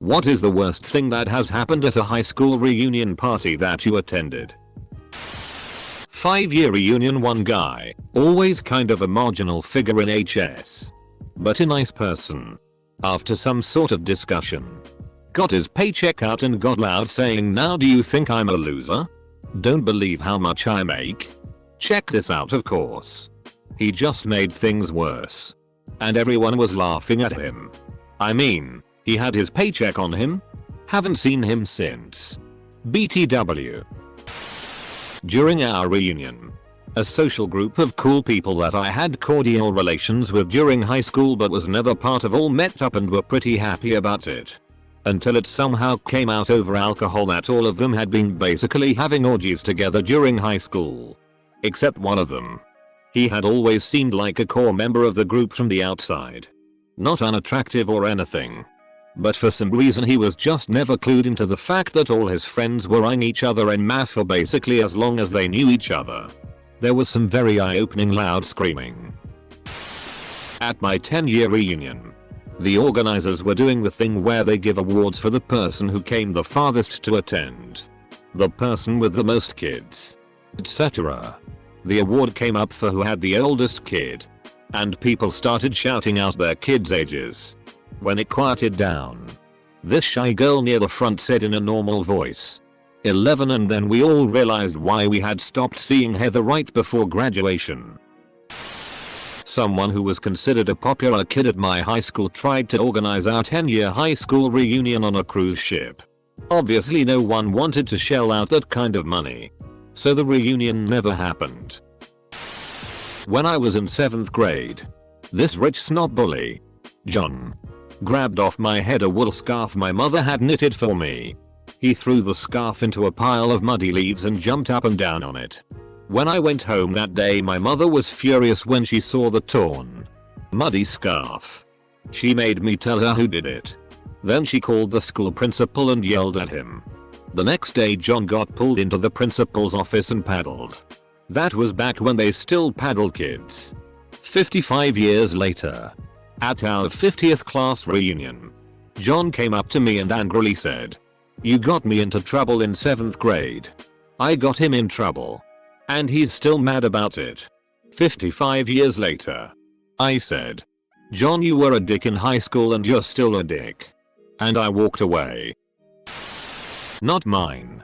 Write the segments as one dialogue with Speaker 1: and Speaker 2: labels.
Speaker 1: What is the worst thing that has happened at a high school reunion party that you attended? 5-year reunion. One guy, always kind of a marginal figure in HS, but a nice person. After some sort of discussion, got his paycheck out and got loud saying, "Now do you think I'm a loser? Don't believe how much I make? Check this out." Of course, he just made things worse, and everyone was laughing at him. I mean, he had his paycheck on him. Haven't seen him since. BTW. During our reunion, a social group of cool people that I had cordial relations with during high school but was never part of all met up and were pretty happy about it. Until it somehow came out over alcohol that all of them had been basically having orgies together during high school. Except one of them. He had always seemed like a core member of the group from the outside. Not unattractive or anything. But for some reason he was just never clued into the fact that all his friends were eyeing each other en masse for basically as long as they knew each other. There was some very eye-opening loud screaming. At my 10-year reunion, the organizers were doing the thing where they give awards for the person who came the farthest to attend, the person with the most kids, etc. The award came up for who had the oldest kid, and people started shouting out their kids' ages. When it quieted down, this shy girl near the front said in a normal voice, 11, and then we all realized why we had stopped seeing Heather right before graduation. Someone who was considered a popular kid at my high school tried to organize our 10-year high school reunion on a cruise ship. Obviously no one wanted to shell out that kind of money, so the reunion never happened. When I was in 7th grade, this rich snob bully, John, grabbed off my head a wool scarf my mother had knitted for me. He threw the scarf into a pile of muddy leaves and jumped up and down on it. When I went home that day, my mother was furious when she saw the torn, muddy scarf. She made me tell her who did it. Then she called the school principal and yelled at him. The next day John got pulled into the principal's office and paddled. That was back when they still paddled kids. 55 years later, at our 50th class reunion, John came up to me and angrily said, "You got me into trouble in 7th grade. I got him in trouble. And he's still mad about it." 55 years later, I said, "John, you were a dick in high school and you're still a dick." And I walked away. Not mine,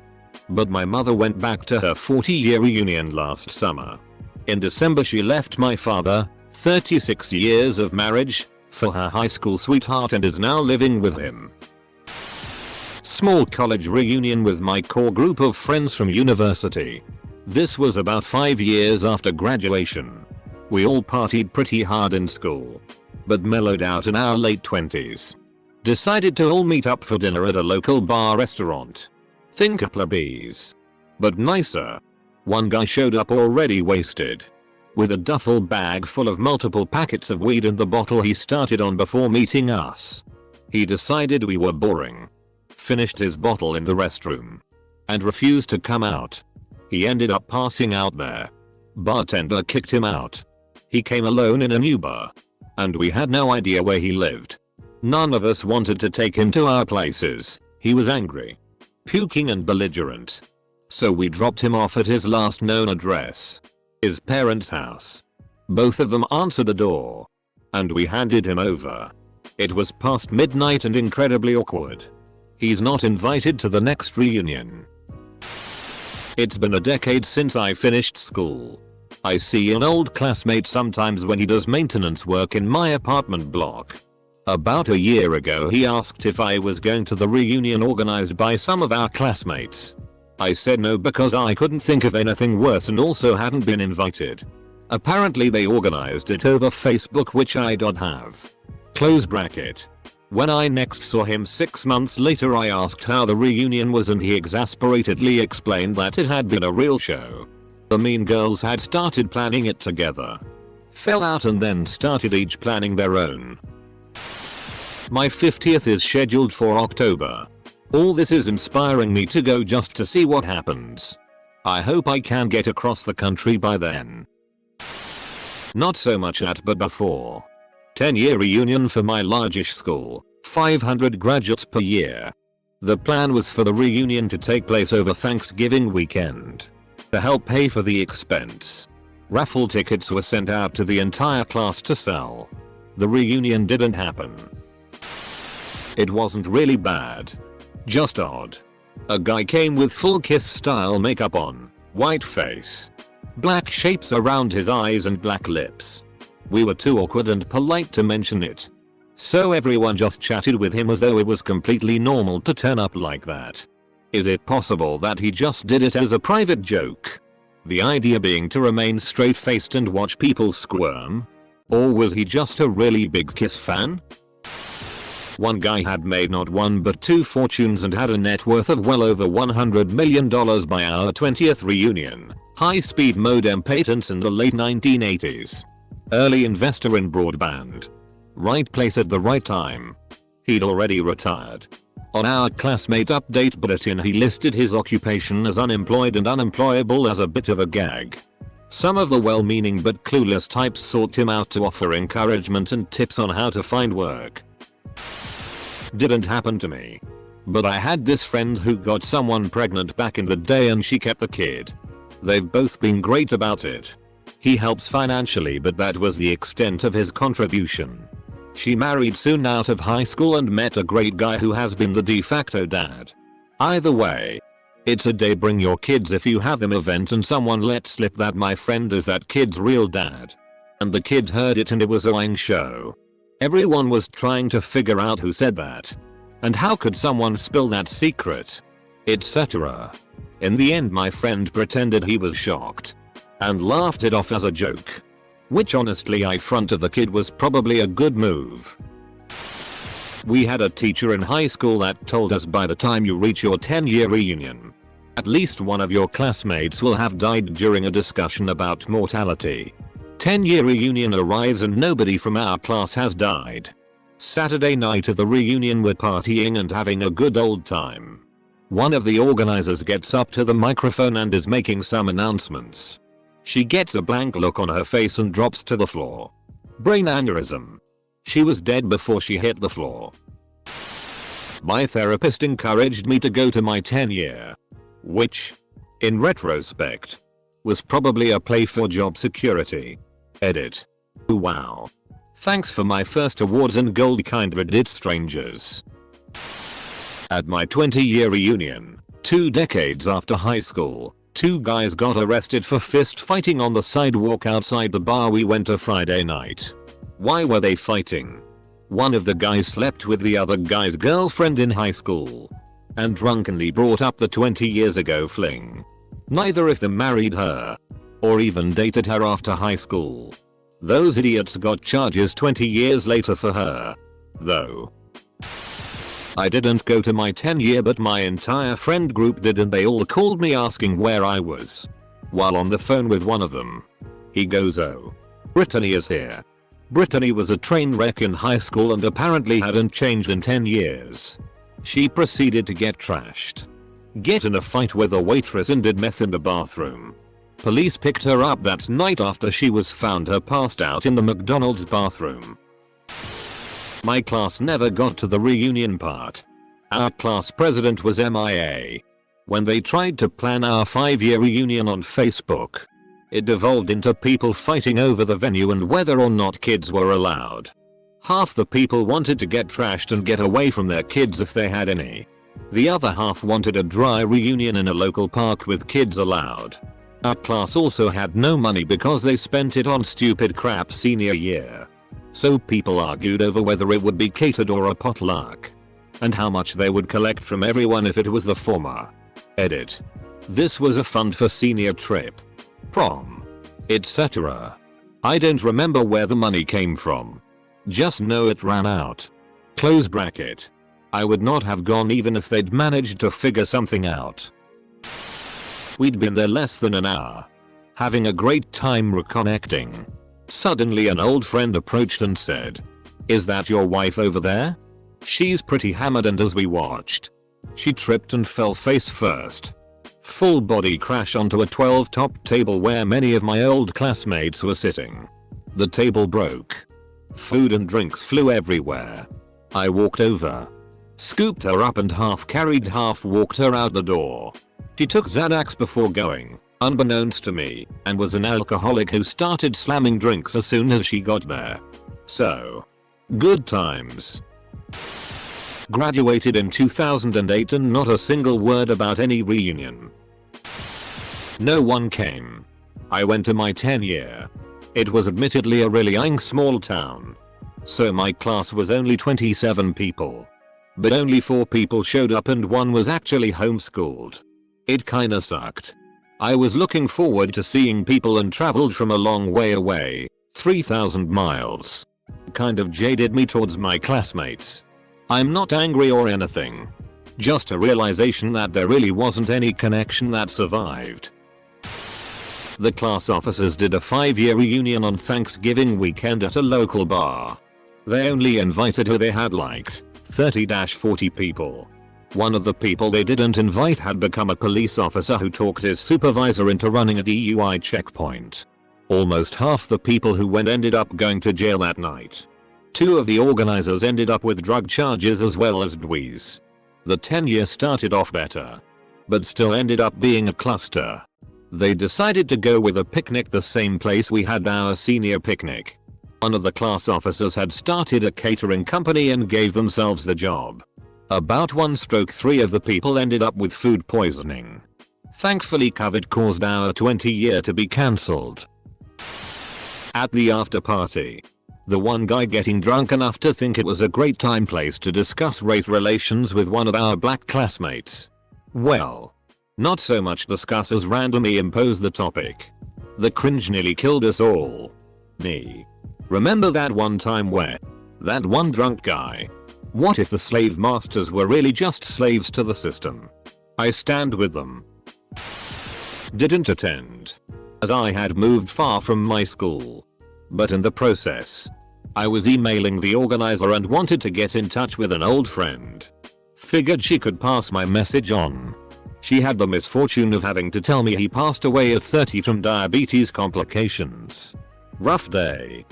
Speaker 1: but my mother went back to her 40-year reunion last summer. In December she left my father, 36 years of marriage, for her high school sweetheart and is now living with him. Small college reunion with my core group of friends from university. This was about 5 years after graduation. We all partied pretty hard in school, but mellowed out in our late 20s. Decided to all meet up for dinner at a local bar restaurant. Think a plebeies, but nicer. One guy showed up already wasted, with a duffel bag full of multiple packets of weed and the bottle he started on before meeting us. He decided we were boring, finished his bottle in the restroom, and refused to come out. He ended up passing out there. Bartender kicked him out. He came alone in an Uber, and we had no idea where he lived. None of us wanted to take him to our places. He was angry, puking and belligerent. So we dropped him off at his last known address, his parents' house. Both of them answered the door, and we handed him over. It was past midnight and incredibly awkward. He's not invited to the next reunion. It's been a decade since I finished school. I see an old classmate sometimes when he does maintenance work in my apartment block. About a year ago he asked if I was going to the reunion organized by some of our classmates. I said no because I couldn't think of anything worse and also hadn't been invited. Apparently they organized it over Facebook, which I don't have. Close bracket. When I next saw him 6 months later I asked how the reunion was and he exasperatedly explained that it had been a real show. The Mean Girls had started planning it together, fell out and then started each planning their own. My 50th is scheduled for October. All this is inspiring me to go just to see what happens. I hope I can get across the country by then. Not so much at but before. 10-year reunion for my largish school. 500 graduates per year. The plan was for the reunion to take place over Thanksgiving weekend. To help pay for the expense, raffle tickets were sent out to the entire class to sell. The reunion didn't happen. It wasn't really bad, just odd. A guy came with full Kiss style makeup on, white face, black shapes around his eyes and black lips. We were too awkward and polite to mention it, so everyone just chatted with him as though it was completely normal to turn up like that. Is it possible that he just did it as a private joke? The idea being to remain straight-faced and watch people squirm? Or was he just a really big Kiss fan? One guy had made not one but two fortunes and had a net worth of well over $100 million by our 20th reunion. High-speed modem patents in the late 1980s. Early investor in broadband. Right place at the right time. He'd already retired. On our classmate update bulletin he listed his occupation as unemployed and unemployable as a bit of a gag. Some of the well-meaning but clueless types sought him out to offer encouragement and tips on how to find work. Didn't happen to me. But I had this friend who got someone pregnant back in the day and she kept the kid. They've both been great about it. He helps financially but that was the extent of his contribution. She married soon out of high school and met a great guy who has been the de facto dad. Either way, it's a day bring your kids if you have them event and someone let slip that my friend is that kid's real dad. And the kid heard it and it was a lying show. Everyone was trying to figure out who said that. And how could someone spill that secret? Etc. In the end my friend pretended he was shocked. And laughed it off as a joke. Which honestly I fronted the kid was probably a good move. We had a teacher in high school that told us by the time you reach your 10-year reunion, at least one of your classmates will have died during a discussion about mortality. 10-year reunion arrives and nobody from our class has died. Saturday night of the reunion we're partying and having a good old time. One of the organizers gets up to the microphone and is making some announcements. She gets a blank look on her face and drops to the floor. Brain aneurysm. She was dead before she hit the floor. My therapist encouraged me to go to my 10-year. Which, in retrospect, was probably a play for job security. Edit. Wow. Thanks for my first awards and gold kinda did strangers. At my 20-year reunion, 2 decades after high school, 2 guys got arrested for fist fighting on the sidewalk outside the bar we went to Friday night. Why were they fighting? One of the guys slept with the other guy's girlfriend in high school. And drunkenly brought up the 20 years ago fling. Neither of them married her. Or even dated her after high school. Those idiots got charges 20 years later for her. Though. I didn't go to my 10-year but my entire friend group did and they all called me asking where I was. While on the phone with one of them. He goes, "Oh. Brittany is here." Brittany was a train wreck in high school and apparently hadn't changed in 10 years. She proceeded to get trashed. Get in a fight with a waitress and did meth in the bathroom. Police picked her up that night after she was found her passed out in the McDonald's bathroom. My class never got to the reunion part. Our class president was MIA. When they tried to plan our 5-year reunion on Facebook, it devolved into people fighting over the venue and whether or not kids were allowed. Half the people wanted to get trashed and get away from their kids if they had any. The other half wanted a dry reunion in a local park with kids allowed. Our class also had no money because they spent it on stupid crap senior year. So people argued over whether it would be catered or a potluck. And how much they would collect from everyone if it was the former. Edit. This was a fund for senior trip, prom, etc. I don't remember where the money came from. Just know it ran out. Close bracket. I would not have gone even if they'd managed to figure something out. We'd been there less than an hour. Having a great time reconnecting. Suddenly an old friend approached and said, "Is that your wife over there?" She's pretty hammered and as we watched, she tripped and fell face first. Full body crash onto a 12-top table where many of my old classmates were sitting. The table broke. Food and drinks flew everywhere. I walked over, scooped her up and half carried half walked her out the door. She took Xanax before going, unbeknownst to me, and was an alcoholic who started slamming drinks as soon as she got there. So, good times. Graduated in 2008 and not a single word about any reunion. No one came. I went to my 10-year. It was admittedly a really small town. So my class was only 27 people. But only 4 people showed up and 1 was actually homeschooled. It kinda sucked. I was looking forward to seeing people and traveled from a long way away, 3,000 miles. Kind of jaded me towards my classmates. I'm not angry or anything. Just a realization that there really wasn't any connection that survived. The class officers did a 5-year reunion on Thanksgiving weekend at a local bar. They only invited who they had liked, 30-40 people. One of the people they didn't invite had become a police officer who talked his supervisor into running a DUI checkpoint. Almost half the people who went ended up going to jail that night. 2 of the organizers ended up with drug charges as well as DWIs. The 10-year started off better, but still ended up being a cluster. They decided to go with a picnic the same place we had our senior picnic. One of the class officers had started a catering company and gave themselves the job. About 1/3 of the people ended up with food poisoning. Thankfully COVID caused our 20-year to be cancelled. At the after party, the one guy getting drunk enough to think it was a great time place to discuss race relations with one of our black classmates. Well, not so much discuss as randomly impose the topic. The cringe nearly killed us all. Me. Remember that one time where? That one drunk guy. What if the slave masters were really just slaves to the system? I stand with them. Didn't attend, as I had moved far from my school. But in the process, I was emailing the organizer and wanted to get in touch with an old friend. Figured she could pass my message on. She had the misfortune of having to tell me he passed away at 30 from diabetes complications. Rough day.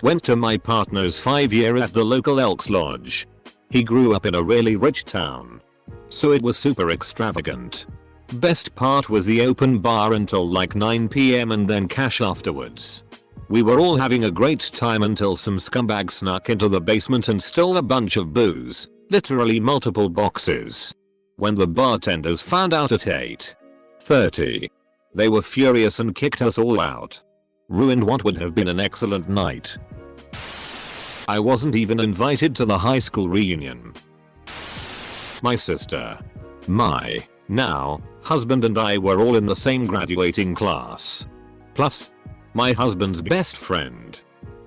Speaker 1: Went to my partner's 5-year at the local Elks Lodge. He grew up in a really rich town, so it was super extravagant. Best part was the open bar until like 9 PM and then cash afterwards. We were all having a great time until some scumbag snuck into the basement and stole a bunch of booze, literally multiple boxes. When the bartenders found out at 8:30, they were furious and kicked us all out. Ruined what would have been an excellent night. I wasn't even invited to the high school reunion. My sister, my now husband and I were all in the same graduating class. Plus, my husband's best friend.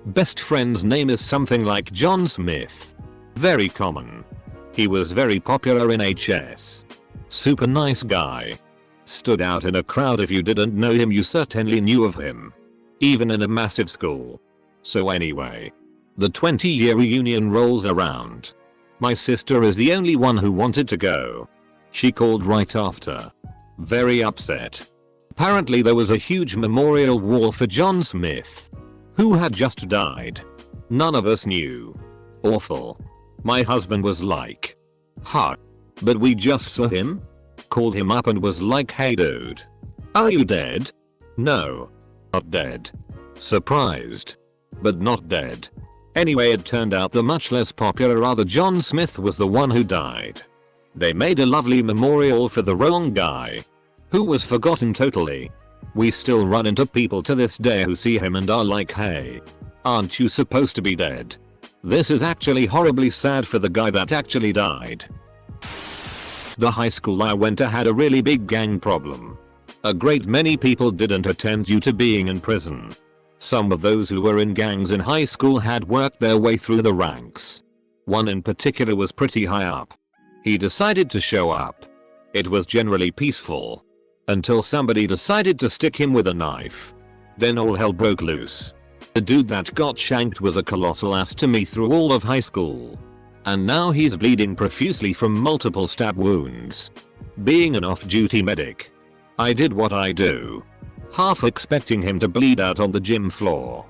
Speaker 1: Best friend's name is something like John Smith. Very common. He was very popular in HS. Super nice guy. Stood out in a crowd. If you didn't know him, you certainly knew of him. Even in a massive school. So anyway, the 20-year reunion rolls around. My sister is the only one who wanted to go. She called right after. Very upset. Apparently there was a huge memorial wall for John Smith, who had just died. None of us knew. Awful. My husband was like, huh? But we just saw him? Called him up and was like, hey dude, are you dead? No. Not dead. Surprised. But not dead. Anyway, it turned out the much less popular other John Smith was the one who died. They made a lovely memorial for the wrong guy, who was forgotten totally. We still run into people to this day who see him and are like, hey, aren't you supposed to be dead? This is actually horribly sad for the guy that actually died. The high school I went to had a really big gang problem. A great many people didn't attend due to being in prison. Some of those who were in gangs in high school had worked their way through the ranks. One in particular was pretty high up. He decided to show up. It was generally peaceful, until somebody decided to stick him with a knife. Then all hell broke loose. The dude that got shanked was a colossal ass to me through all of high school. And now he's bleeding profusely from multiple stab wounds. Being an off-duty medic, I did what I do, half expecting him to bleed out on the gym floor.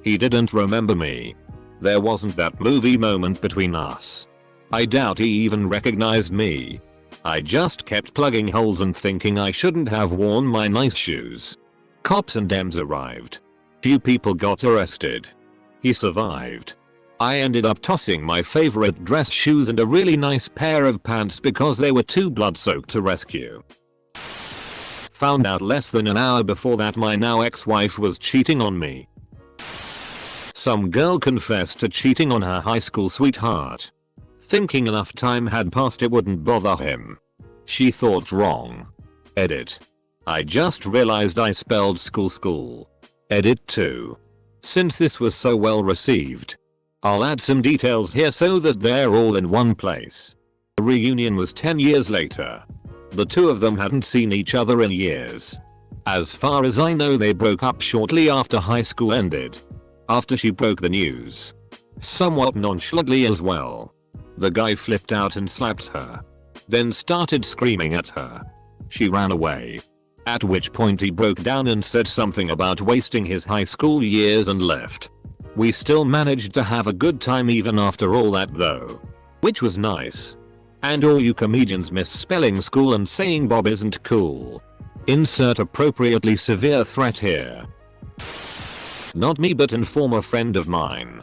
Speaker 1: He didn't remember me. There wasn't that movie moment between us. I doubt he even recognized me. I just kept plugging holes and thinking I shouldn't have worn my nice shoes. Cops and Dems arrived. Few people got arrested. He survived. I ended up tossing my favorite dress shoes and a really nice pair of pants because they were too blood-soaked to rescue. Found out less than an hour before that my now ex-wife was cheating on me. Some girl confessed to cheating on her high school sweetheart. Thinking enough time had passed it wouldn't bother him. She thought wrong. Edit. I just realized I spelled school. Edit 2. Since this was so well received, I'll add some details here so that they're all in one place. The reunion was 10 years later. The two of them hadn't seen each other in years. As far as I know, they broke up shortly after high school ended. After she broke the news. Somewhat nonchalantly as well. The guy flipped out and slapped her. Then started screaming at her. She ran away. At which point he broke down and said something about wasting his high school years and left. We still managed to have a good time even after all that though. Which was nice. And all you comedians misspelling school and saying Bob isn't cool. Insert appropriately severe threat here. Not me but a former friend of mine.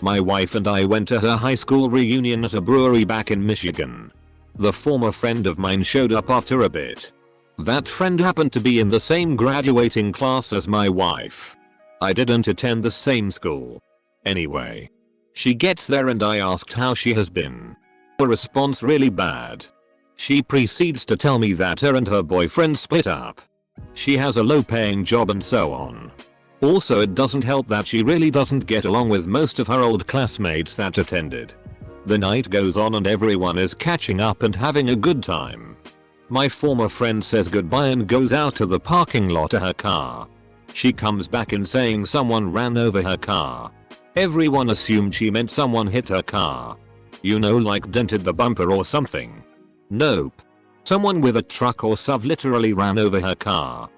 Speaker 1: My wife and I went to her high school reunion at a brewery back in Michigan. The former friend of mine showed up after a bit. That friend happened to be in the same graduating class as my wife. I didn't attend the same school. Anyway. She gets there and I asked how she has been. Her response really bad. She proceeds to tell me that her and her boyfriend split up. She has a low-paying job and so on. Also, it doesn't help that she really doesn't get along with most of her old classmates that attended. The night goes on and everyone is catching up and having a good time. My former friend says goodbye and goes out to the parking lot to her car. She comes back in saying someone ran over her car. Everyone assumed she meant someone hit her car. You know, like dented the bumper or something. Nope. Someone with a truck or SUV literally ran over her car.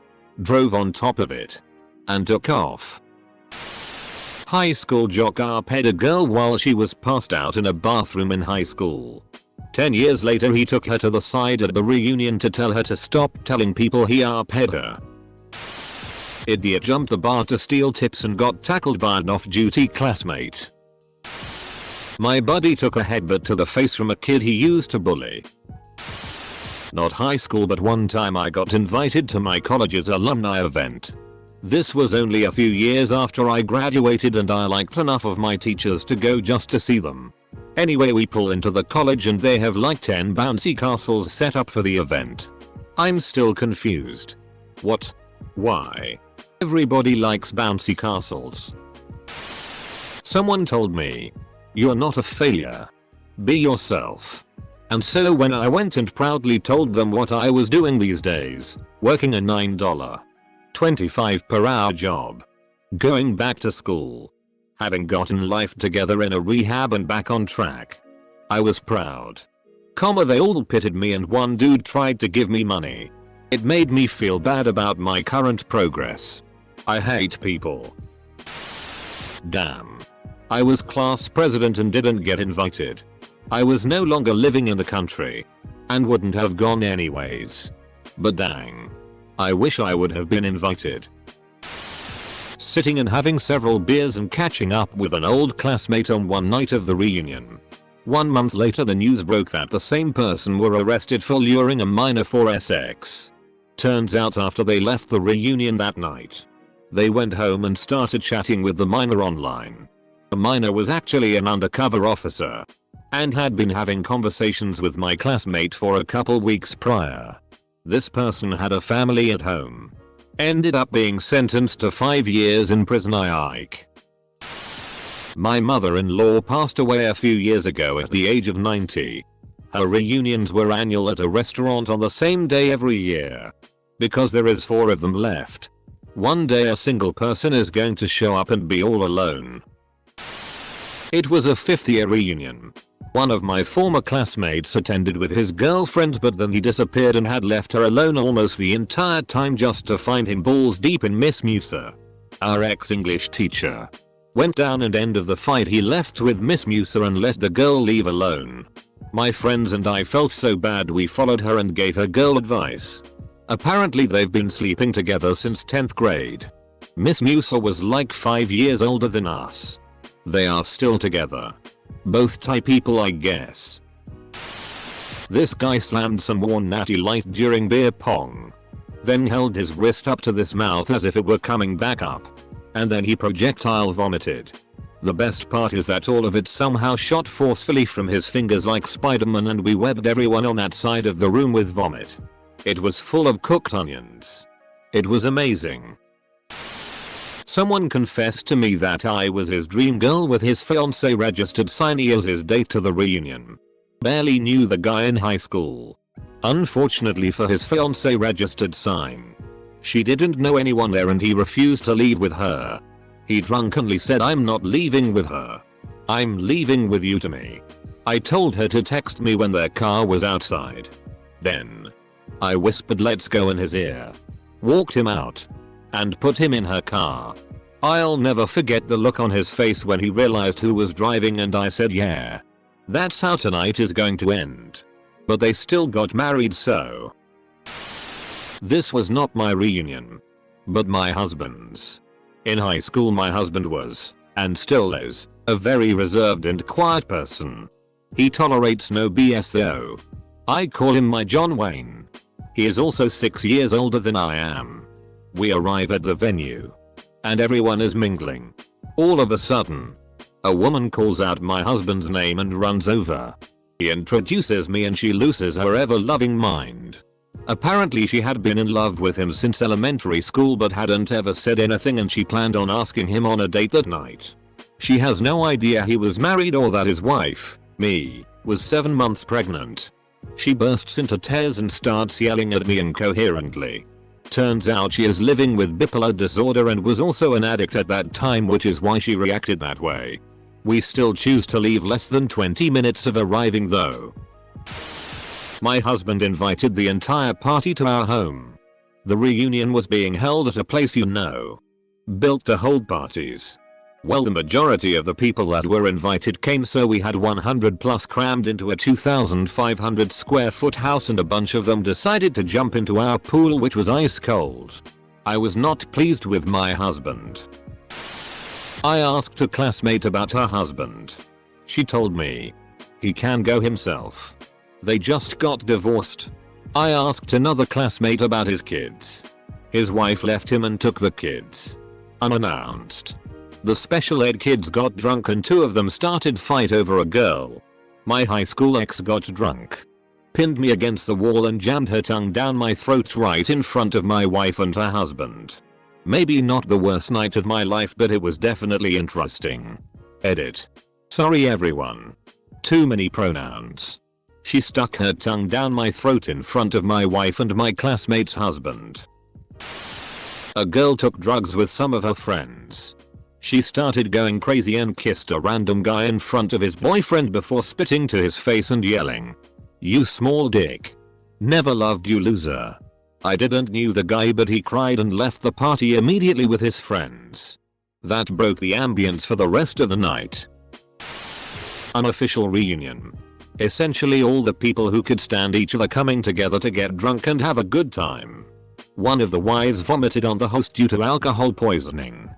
Speaker 1: Drove on top of it. And took off. High school jock arped a girl while she was passed out in a bathroom in high school. 10 years later he took her to the side at the reunion to tell her to stop telling people he arped her. Idiot jumped the bar to steal tips and got tackled by an off-duty classmate. My buddy took a headbutt to the face from a kid he used to bully. Not high school, but one time I got invited to my college's alumni event. This was only a few years after I graduated and I liked enough of my teachers to go just to see them. Anyway, we pull into the college and they have like 10 bouncy castles set up for the event. I'm still confused. What? Why? Everybody likes bouncy castles. Someone told me, "You're not a failure. Be yourself." And so when I went and proudly told them what I was doing these days, working a $9.25 per hour job, going back to school, having gotten life together in a rehab and back on track, I was proud. They all pitied me and one dude tried to give me money. It made me feel bad about my current progress. I hate people. Damn. I was class president and didn't get invited. I was no longer living in the country. And wouldn't have gone anyways. But dang. I wish I would have been invited. Sitting and having several beers and catching up with an old classmate on one night of the reunion. 1 month later the news broke that the same person were arrested for luring a minor for sex. Turns out after they left the reunion that night, they went home and started chatting with the minor online. The minor was actually an undercover officer and had been having conversations with my classmate for a couple weeks prior. This person had a family at home. Ended up being sentenced to 5 years in prison. My mother-in-law passed away a few years ago at the age of 90. Her reunions were annual at a restaurant on the same day every year. Because there is 4 of them left. One day a single person is going to show up and be all alone. It was a 5th year reunion. One of my former classmates attended with his girlfriend, but then he disappeared and had left her alone almost the entire time just to find him balls deep in Miss Musa, our ex-English teacher. Went down and end of the fight he left with Miss Musa and let the girl leave alone. My friends and I felt so bad we followed her and gave her girl advice. Apparently they've been sleeping together since 10th grade. Miss Musa was like 5 years older than us. They are still together. Both Thai people I guess. This guy slammed some warm natty light during beer pong. Then held his wrist up to his mouth as if it were coming back up. And then he projectile vomited. The best part is that all of it somehow shot forcefully from his fingers like Spider-Man and we webbed everyone on that side of the room with vomit. It was full of cooked onions. It was amazing. Someone confessed to me that I was his dream girl with his fiancée registered signee as his date to the reunion. Barely knew the guy in high school. Unfortunately for his fiancée registered sign, she didn't know anyone there and he refused to leave with her. He drunkenly said, "I'm not leaving with her. I'm leaving with you to me." I told her to text me when their car was outside. Then I whispered "let's go" in his ear, walked him out, and put him in her car. I'll never forget the look on his face when he realized who was driving and I said, "Yeah, that's how tonight is going to end." But they still got married, so. This was not my reunion, but my husband's. In high school my husband was, and still is, a very reserved and quiet person. He tolerates no BS though. I call him my John Wayne. He is also 6 years older than I am. We arrive at the venue, and everyone is mingling. All of a sudden, a woman calls out my husband's name and runs over. He introduces me and she loses her ever-loving mind. Apparently she had been in love with him since elementary school but hadn't ever said anything and she planned on asking him on a date that night. She has no idea he was married or that his wife, me, was 7 months pregnant. She bursts into tears and starts yelling at me incoherently. Turns out she is living with bipolar disorder and was also an addict at that time, which is why she reacted that way. We still choose to leave less than 20 minutes of arriving though. My husband invited the entire party to our home. The reunion was being held at a place you know, built to hold parties. Well, the majority of the people that were invited came, so we had 100 plus crammed into a 2,500 square foot house and a bunch of them decided to jump into our pool, which was ice cold. I was not pleased with my husband. I asked a classmate about her husband. She told me he can go himself. They just got divorced. I asked another classmate about his kids. His wife left him and took the kids unannounced. The special ed kids got drunk and 2 of them started fight over a girl. My high school ex got drunk, pinned me against the wall and jammed her tongue down my throat right in front of my wife and her husband. Maybe not the worst night of my life, but it was definitely interesting. Edit. Sorry everyone. Too many pronouns. She stuck her tongue down my throat in front of my wife and my classmate's husband. A girl took drugs with some of her friends. She started going crazy and kissed a random guy in front of his boyfriend before spitting to his face and yelling, "You small dick. Never loved you, loser." I didn't knew the guy, but he cried and left the party immediately with his friends. That broke the ambience for the rest of the night. Unofficial reunion. Essentially all the people who could stand each other coming together to get drunk and have a good time. One of the wives vomited on the host due to alcohol poisoning.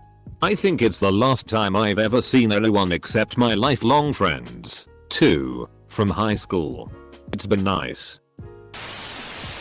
Speaker 1: I think it's the last time I've ever seen anyone except my lifelong friends, too, from high school. It's been nice.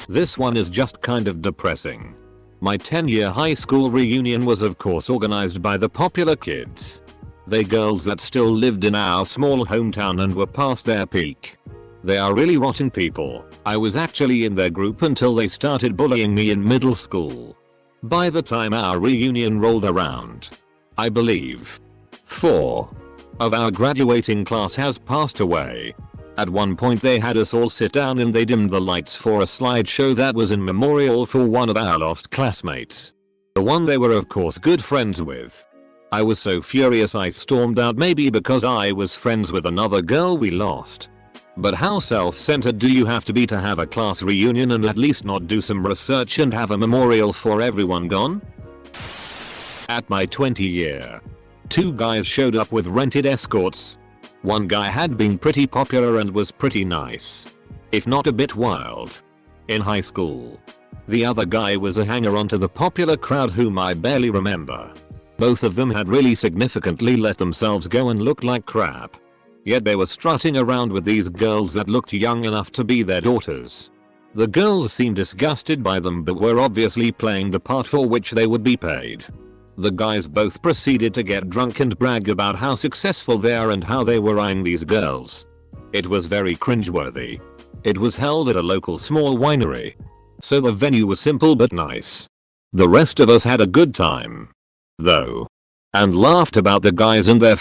Speaker 1: This one is just kind of depressing. My 10-year high school reunion was of course organized by the popular kids. They girls that still lived in our small hometown and were past their peak. They are really rotten people. I was actually in their group until they started bullying me in middle school. By the time our reunion rolled around, I believe 4 of our graduating class has passed away. At one point they had us all sit down and they dimmed the lights for a slideshow that was in memorial for one of our lost classmates. The one they were of course good friends with. I was so furious I stormed out, maybe because I was friends with another girl we lost. But how self-centered do you have to have a class reunion and at least not do some research and have a memorial for everyone gone? At my 20-year Two guys showed up with rented escorts. One guy had been pretty popular and was pretty nice, if not a bit wild, in high school. The other guy was a hanger-on to the popular crowd whom I barely remember. Both of them had really significantly let themselves go and looked like crap. Yet they were strutting around with these girls that looked young enough to be their daughters. The girls seemed disgusted by them but were obviously playing the part for which they would be paid. The guys both proceeded to get drunk and brag about how successful they are and how they were eyeing these girls. It was very cringeworthy. It was held at a local small winery, so the venue was simple but nice. The rest of us had a good time, though, and laughed about the guys and their